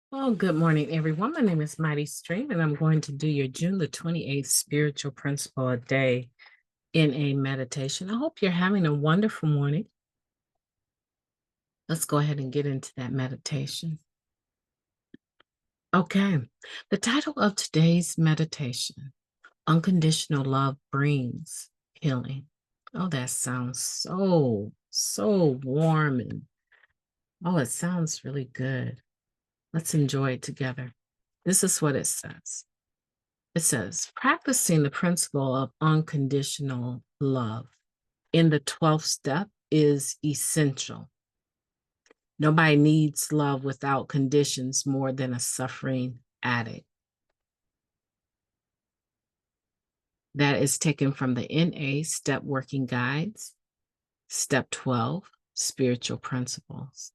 Well, good morning, everyone. My name is MightyStream, and I'm going to do your June the 28th spiritual principle a day in a meditation. I hope you're having a wonderful morning. Let's go ahead and get into that meditation. Okay, the title of today's meditation, Unconditional Love Brings Healing. Oh, that sounds so warm and oh, it sounds really good. Let's enjoy it together. This is what it says. It says, practicing the principle of unconditional love in the 12th step is essential. Nobody needs love without conditions more than a suffering addict. That is taken from the NA Step Working Guides, Step 12, Spiritual Principles.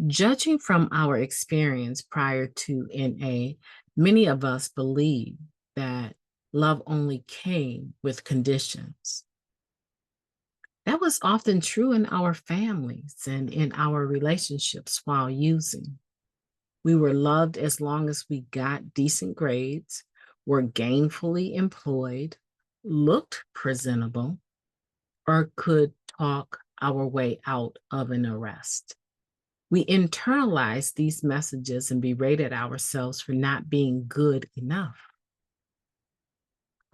Judging from our experience prior to NA, many of us believe that love only came with conditions. That was often true in our families and in our relationships while using. We were loved as long as we got decent grades, were gainfully employed, looked presentable, or could talk our way out of an arrest. We internalized these messages and berated ourselves for not being good enough.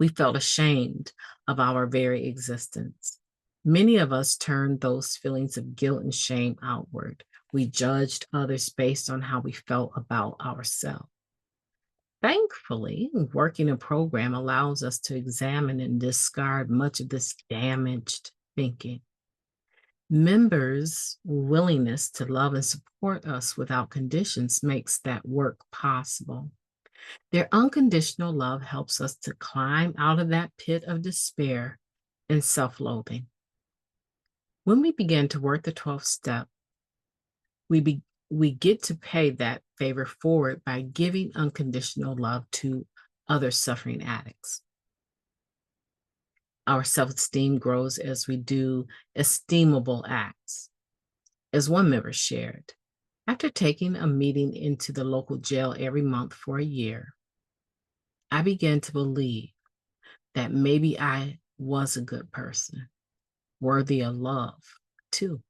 We felt ashamed of our very existence. Many of us turned those feelings of guilt and shame outward. We judged others based on how we felt about ourselves. Thankfully, working a program allows us to examine and discard much of this damaged thinking. Members' willingness to love and support us without conditions makes that work possible. Their unconditional love helps us to climb out of that pit of despair and self-loathing. When we begin to work the 12th step, we get to pay that favor forward by giving unconditional love to other suffering addicts. Our self-esteem grows as we do esteemable acts. As one member shared, after taking a meeting into the local jail every month for a year, I began to believe that maybe I was a good person, worthy of love too.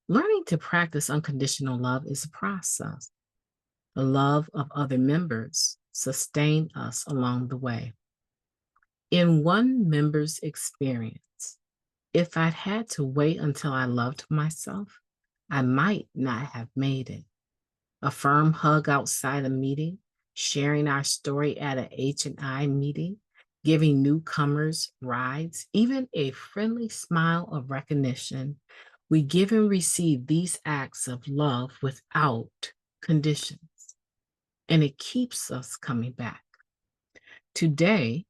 Learning to practice unconditional love is a process. The love of other members sustain us along the way. In one member's experience, if I'd had to wait until I loved myself, I might not have made it. A firm hug outside a meeting, sharing our story at an H&I meeting, giving newcomers rides, even a friendly smile of recognition. We give and receive these acts of love without conditions, and it keeps us coming back. Today,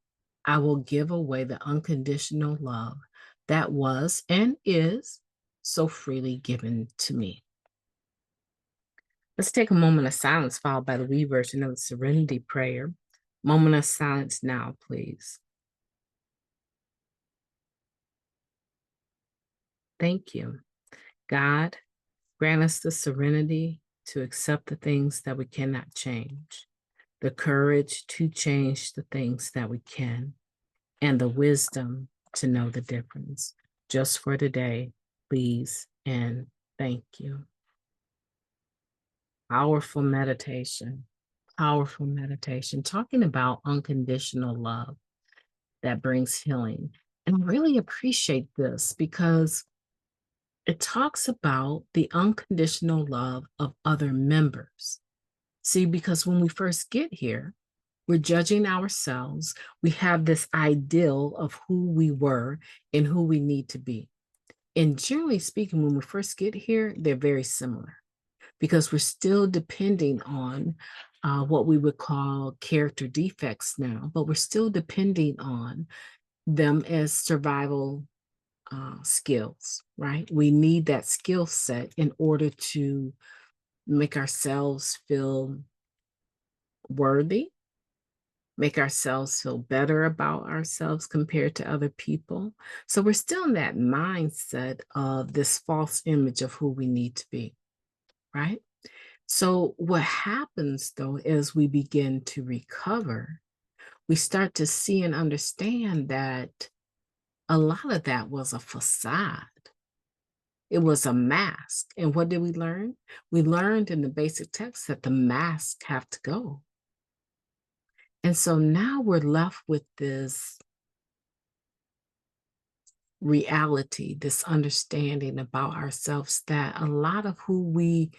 I will give away the unconditional love that was and is so freely given to me. Let's take a moment of silence followed by the wee version of the Serenity Prayer. Moment of silence now, please. Thank you. God, grant us the serenity to accept the things that we cannot change, the courage to change the things that we can, and the wisdom to know the difference. Just for today, please and thank you. Powerful meditation, powerful meditation, talking about unconditional love that brings healing. And I really appreciate this because it talks about the unconditional love of other members. See, because when we first get here, we're judging ourselves. We have this ideal of who we were and who we need to be. And generally speaking, when we first get here, they're very similar because we're still depending on what we would call character defects now, but we're still depending on them as survival skills, right? We need that skill set in order to make ourselves feel worthy, make ourselves feel better about ourselves compared to other people. So we're still in that mindset of this false image of who we need to be, right? So what happens though is we begin to recover, we start to see and understand that a lot of that was a facade. It was a mask. And what did we learn? We learned in the basic text that the masks have to go. And so now we're left with this reality, this understanding about ourselves that a lot of who we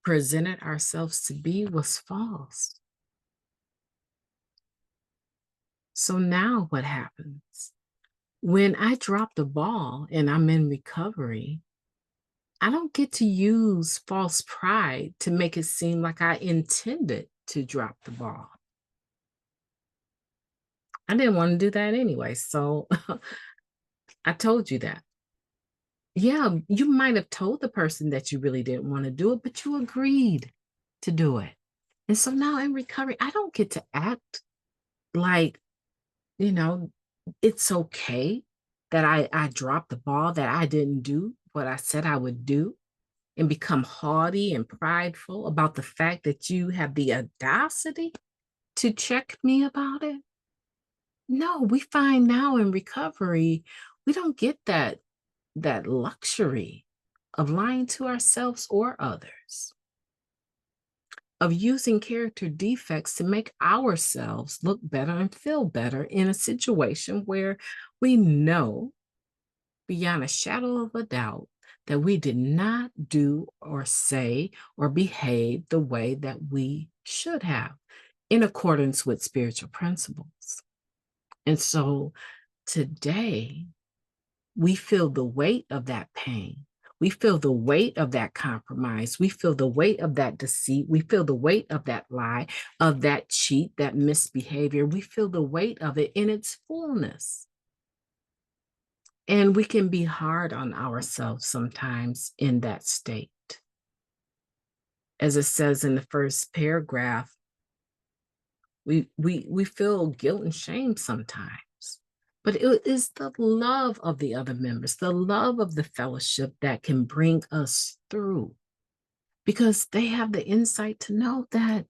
presented ourselves to be was false. So now what happens? When I drop the ball and I'm in recovery, I don't get to use false pride to make it seem like I intended to drop the ball. I didn't want to do that anyway. So I told you that. Yeah, you might have told the person that you really didn't want to do it, but you agreed to do it. And so now in recovery, I don't get to act like, you know, it's okay that I dropped the ball, that I didn't do what I said I would do, and become haughty and prideful about the fact that you have the audacity to check me about it. No, we find now in recovery, we don't get that luxury of lying to ourselves or others, of using character defects to make ourselves look better and feel better in a situation where we know beyond a shadow of a doubt that we did not do or say or behave the way that we should have in accordance with spiritual principles. And so today, we feel the weight of that pain. We feel the weight of that compromise. We feel the weight of that deceit. We feel the weight of that lie, of that cheat, that misbehavior. We feel the weight of it in its fullness. And we can be hard on ourselves sometimes in that state. As it says in the first paragraph, we feel guilt and shame sometimes. But it is the love of the other members, the love of the fellowship that can bring us through, because they have the insight to know that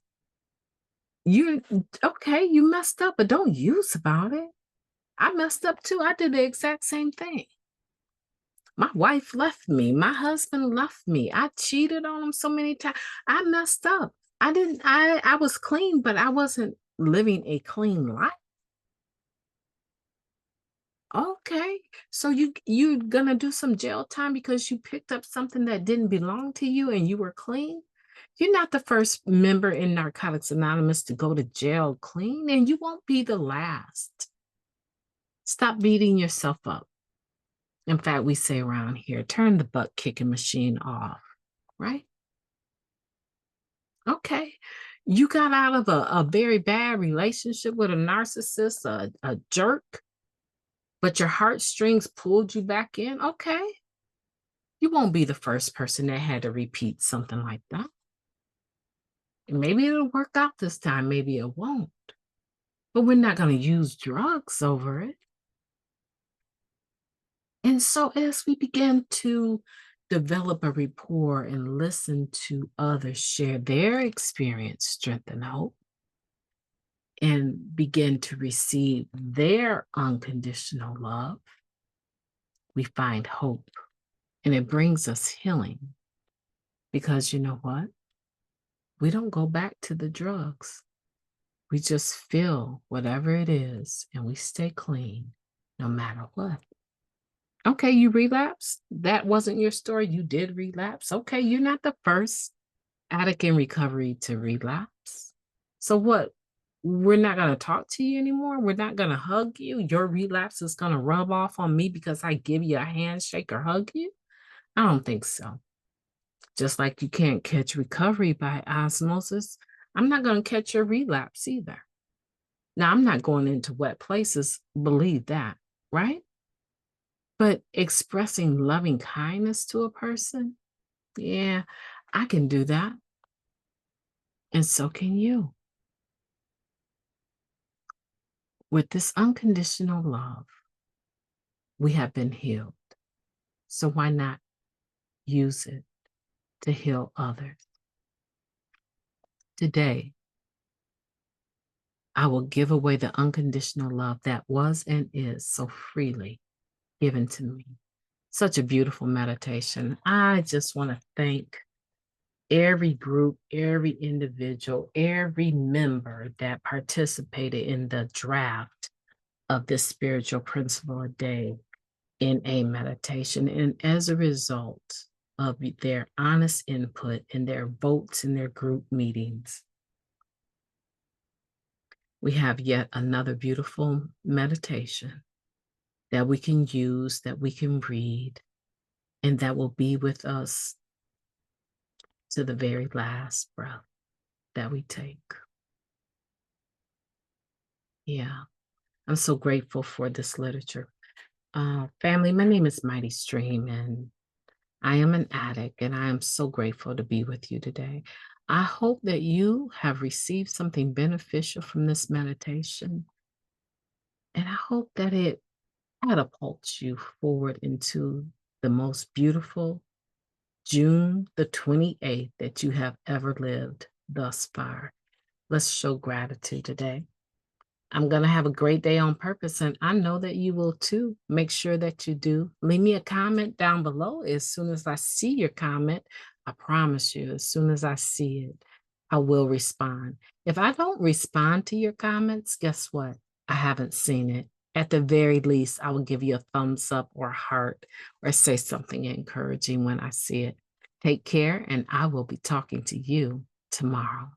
you're okay, you messed up, but don't use about it. I messed up too. I did the exact same thing. My wife left me. My husband left me. I cheated on him so many times. I messed up. I was clean, but I wasn't living a clean life. Okay. So you're gonna do some jail time because you picked up something that didn't belong to you and you were clean? You're not the first member in Narcotics Anonymous to go to jail clean, and you won't be the last. Stop beating yourself up. In fact, we say around here, turn the butt kicking machine off, right? Okay. You got out of a very bad relationship with a narcissist, a jerk, but your heartstrings pulled you back in. Okay. You won't be the first person that had to repeat something like that. And maybe it'll work out this time, maybe it won't. But we're not going to use drugs over it. And so, as we begin to develop a rapport and listen to others share their experience, strength, and hope, and begin to receive their unconditional love, we find hope. And it brings us healing. Because you know what? We don't go back to the drugs. We just feel whatever it is and we stay clean no matter what. Okay, you relapsed. That wasn't your story. You did relapse. Okay, you're not the first addict in recovery to relapse. So what? We're not going to talk to you anymore. We're not going to hug you. Your relapse is going to rub off on me because I give you a handshake or hug you. I don't think so. Just like you can't catch recovery by osmosis, I'm not going to catch your relapse either. Now, I'm not going into wet places, believe that, right? But expressing loving kindness to a person, yeah, I can do that. And so can you. With this unconditional love, we have been healed. So why not use it to heal others? Today, I will give away the unconditional love that was and is so freely given to me. Such a beautiful meditation. I just want to thank every group, every individual, every member that participated in the draft of this spiritual principle a day in a meditation. And as a result of their honest input and their votes in their group meetings, we have yet another beautiful meditation that we can use, that we can read, and that will be with us to the very last breath that we take. Yeah, I'm so grateful for this literature. Family, my name is Mighty Stream, and I am an addict, and I am so grateful to be with you today. I hope that you have received something beneficial from this meditation, and I hope that it catapults you forward into the most beautiful June the 28th that you have ever lived thus far. Let's show gratitude today. I'm going to have a great day on purpose, and I know that you will too. Make sure that you do. Leave me a comment down below as soon as I see your comment. I promise you, as soon as I see it, I will respond. If I don't respond to your comments, guess what? I haven't seen it. At the very least, I will give you a thumbs up or a heart or say something encouraging when I see it. Take care, and I will be talking to you tomorrow.